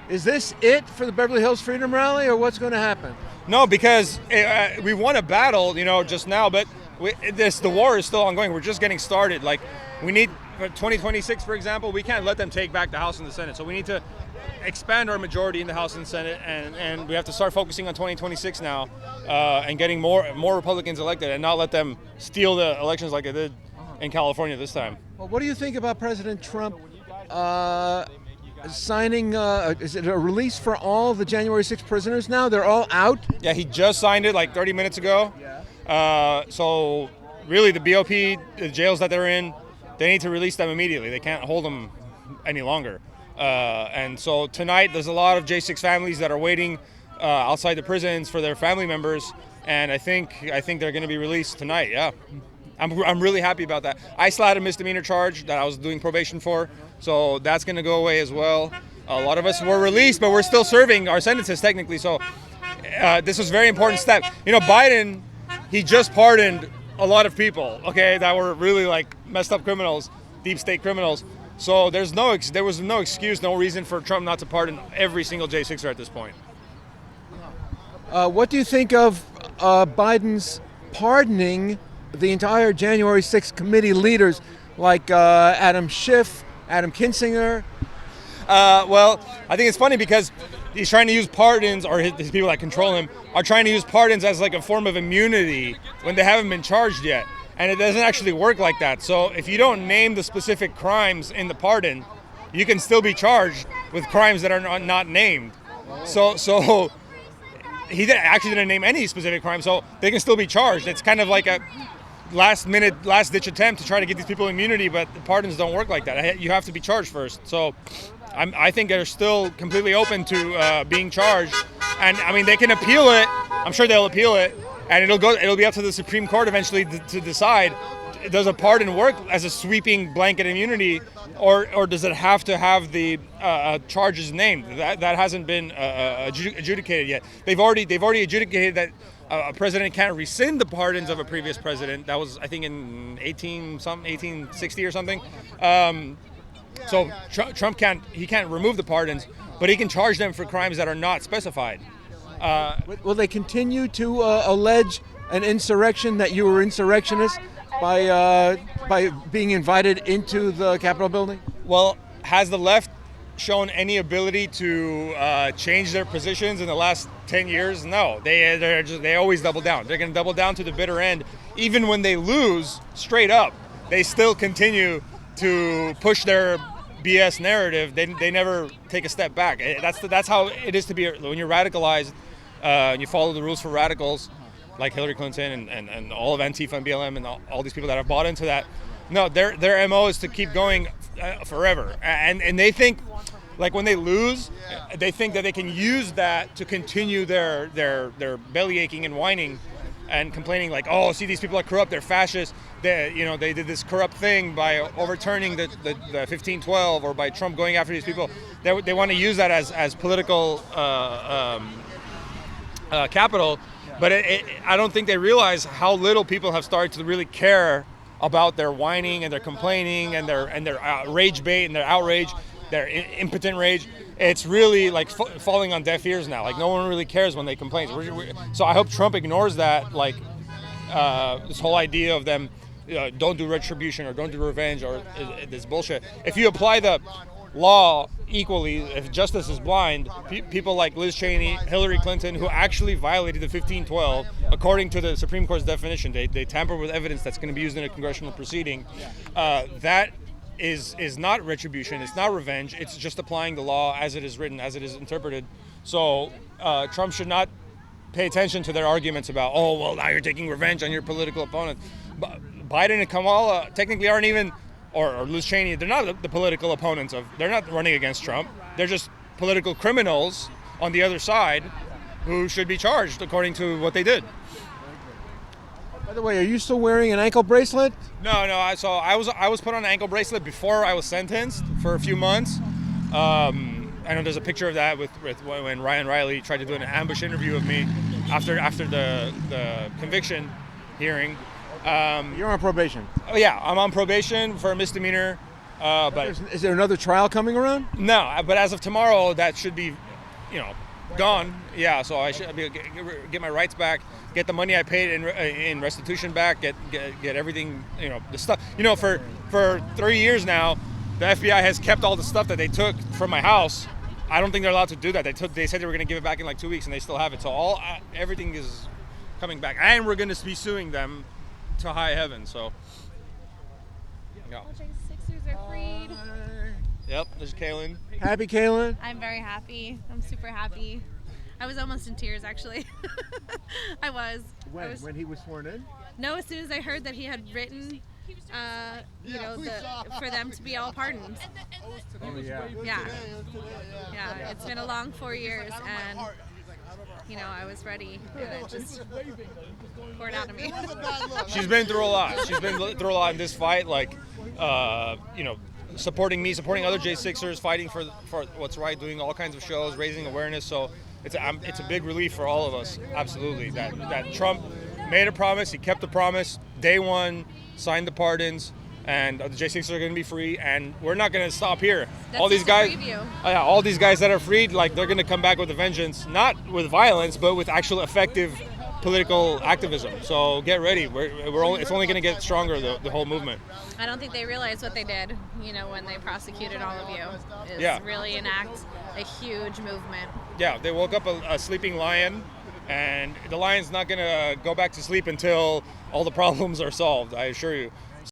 Is this it for the Beverly Hills Freedom Rally, or what's going to happen? No, because we won a battle, just now, but the war is still ongoing. We're just getting started. Like, we need, for 2026, for example, we can't let them take back the House and the Senate. So we need to expand our majority in the House and Senate, and we have to start focusing on 2026 now, and getting more Republicans elected, and not let them steal the elections like they did in California this time. Well, what do you think about President Trump signing, is it a release for all the January 6th prisoners now? They're all out? Yeah, he just signed it like 30 minutes ago. So really the BOP, the jails that they're in, they need to release them immediately. They can't hold them any longer. And so tonight there's a lot of J6 families that are waiting outside the prisons for their family members. And I think they're going to be released tonight, yeah. I'm really happy about that. I still had a misdemeanor charge that I was doing probation for, so that's going to go away as well. A lot of us were released, but we're still serving our sentences technically, so this was a very important step. Biden, he just pardoned a lot of people, okay, that were really like messed up criminals, deep state criminals. So there was no excuse, no reason for Trump not to pardon every single J6er at this point. What do you think of Biden's pardoning the entire January 6th committee leaders like Adam Schiff, Adam Kinzinger? Well, I think it's funny because he's trying to use pardons, or his people that control him are trying to use pardons as like a form of immunity when they haven't been charged yet. And it doesn't actually work like that. So if you don't name the specific crimes in the pardon, you can still be charged with crimes that are not named. So he actually didn't name any specific crime, so they can still be charged. It's kind of like a last-ditch attempt to try to get these people immunity, but the pardons don't work like that. You have to be charged first. So I think they're still completely open to being charged. And, I mean, they can appeal it. I'm sure they'll appeal it. And it'll be up to the Supreme Court eventually to decide, does a pardon work as a sweeping blanket immunity, or does it have to have the charges named? That hasn't been adjudicated yet. They've already adjudicated that a president can't rescind the pardons of a previous president. That was, I think, in 1860 or something. So Trump can't remove the pardons, but he can charge them for crimes that are not specified. Will they continue to allege an insurrection, that you were insurrectionists, by being invited into the Capitol building? Well, has the left shown any ability to change their positions in the last 10 years? No, they always double down. They're going to double down to the bitter end. Even when they lose, straight up, they still continue to push their BS narrative. They never take a step back. That's how it is to be when you're radicalized. And you follow the rules for radicals like Hillary Clinton and all of Antifa and BLM and all these people that have bought into that. No, their MO is to keep going forever. And they think, like, when they lose, they think that they can use that to continue their belly aching and whining and complaining, like, oh, see, these people are corrupt, they're fascists. They did this corrupt thing by overturning the 1512, or by Trump going after these people. They want to use that as political capital, but I don't think they realize how little people have started to really care about their whining and their complaining and their rage bait and their outrage, their impotent rage. It's really like falling on deaf ears now. Like, no one really cares when they complain. So I hope Trump ignores that, like this whole idea of them don't do retribution or don't do revenge or this bullshit. If you apply the law equally, if justice is blind, people like Liz Cheney, Hillary Clinton, who actually violated the 1512, according to the Supreme Court's definition, they tampered with evidence that's going to be used in a congressional proceeding. That is not retribution, it's not revenge, it's just applying the law as it is written, as it is interpreted. So Trump should not pay attention to their arguments about, oh, well, now you're taking revenge on your political opponent. Biden and Kamala technically aren't even, or Liz Cheney, they're not the political opponents they're not running against Trump. They're just political criminals on the other side who should be charged according to what they did. By the way, are you still wearing an ankle bracelet? No. So I was put on an ankle bracelet before I was sentenced for a few months. I know there's a picture of that with when Ryan Riley tried to do an ambush interview of me after the conviction hearing. You're on probation. Oh yeah, I'm on probation for a misdemeanor. But Is there another trial coming around? no, but as of tomorrow, that should be, gone. Yeah, so I should get my rights back, get the money I paid in restitution back, get everything, the stuff. For 3 years now, the FBI has kept all the stuff that they took from my house. I don't think they're allowed to do that. They said they were going to give it back in like 2 weeks, and they still have it. So everything is coming back, and we're going to be suing them to high heaven. So, yeah. All Jan6ers are freed. Yep. There's Kaylin. Happy, Kaylin? I'm very happy. I'm super happy. I was almost in tears, actually. I was. When he was sworn in? No, as soon as I heard that he had written, for them to be all pardoned. Oh, yeah. Yeah, it's been a long 4 years, and I was ready, and it just poured out of me. She's been through a lot. She's been through a lot in this fight, supporting me, supporting other J6ers, fighting for what's right, doing all kinds of shows, raising awareness. So it's a big relief for all of us, absolutely, that Trump made a promise, he kept the promise, day one, signed the pardons, and the J6ers are going to be free, and we're not going to stop here. That's all these just a guys, preview. all these guys that are freed, they're going to come back with a vengeance, not with violence, but with actual effective political activism. So get ready. It's only going to get stronger, the whole movement. I don't think they realized what they did, when they prosecuted all of you. It's Yeah. really enact a huge movement. Yeah, they woke up a sleeping lion, and the lion's not going to go back to sleep until all the problems are solved, I assure you.